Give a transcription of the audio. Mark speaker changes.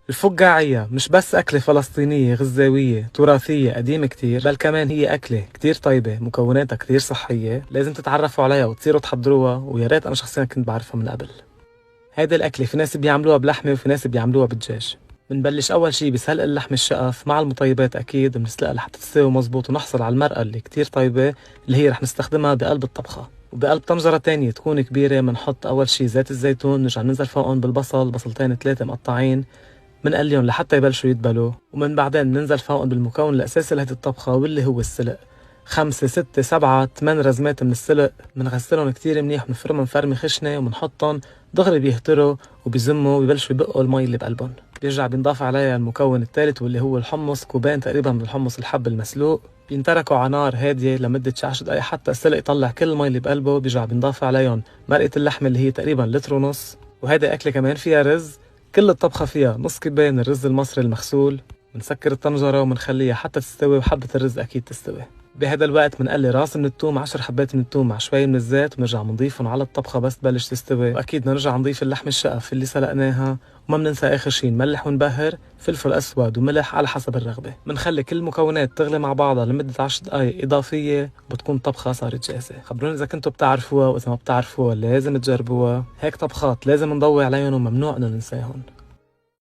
Speaker 1: الفقاعية مش بس أكلة فلسطينية غزاوية تراثية قديمة كتير، بل كمان هي أكلة كتير طيبة، مكوناتها كتير صحية، لازم تتعرفوا عليها وتصيروا تحضروها، ويا ريت أنا شخصيا كنت بعرفها من قبل. هيدي الأكلة في ناس بيعملوها بلحمة وفي ناس بيعملوها بالدجاج. بنبلش أول شي بسلق اللحم الشقف مع المطيبات، أكيد بنسلقها لحتى تستوي مزبوط ونحصل على المرقة اللي كتير طيبة اللي هي رح نستخدمها بقلب الطبخة. وبقلب طنجرة تانية تكون كبيرة بنحط أول شي زيت الزيتون، نرجع ننزل فوقهم بالبصل، بصلتين 3 مقطعين، منقليهم لحتى يبلشوا يدبلوا، ومن بعدين بننزل فوقهم بالمكون الأساسي لهيدي الطبخة واللي هو السلق. 5 6 7 8 رزمات من السلق، بنغسلهم كتير منيح، بنفرمهم فرمة خشنة وبنحطهم دغري بيهتروا وبيزموا ويبلشوا يبقوا المي اللي بقلبهم. بيرجع بينضاف عليها المكون الثالث واللي هو الحمص، كوبين تقريبا من الحمص الحب المسلوق، بينتركوا على نار هادية لمدة 10 دقايق حتى السلق يطلع كل المي اللي بقلبه. بيرجع بينضاف عليهم مرقة اللحمة اللي هي تقريبا لتر ونص. وهيدي أكلة كمان فيها رز، كل الطبخة فيها نص كيبين الرز المصري المغسول. بنسكر الطنجرة وبنخليها حتى تستوي، وحبة الرز أكيد تستوي. بهذا الوقت بنقلي راس من الثوم، 10 حبات من الثوم مع شوي من الزيت، وبنرجع بنضيفهم على الطبخة بس تبلش تستوي. واكيد بدنا نرجع نضيف اللحم الشقف اللي سلقناها، وما بننسى اخر شيء نملح ونبهر، فلفل اسود وملح على حسب الرغبة. بنخلي كل المكونات تغلي مع بعضها لمدة 10 دقائق اضافية، بتكون طبخة صارت جاهزة. خبروني اذا كنتوا بتعرفوها، واذا ما بتعرفوها لازم تجربوها. هيك طبخات لازم نضوي عليهم وممنوع انه ننساهم.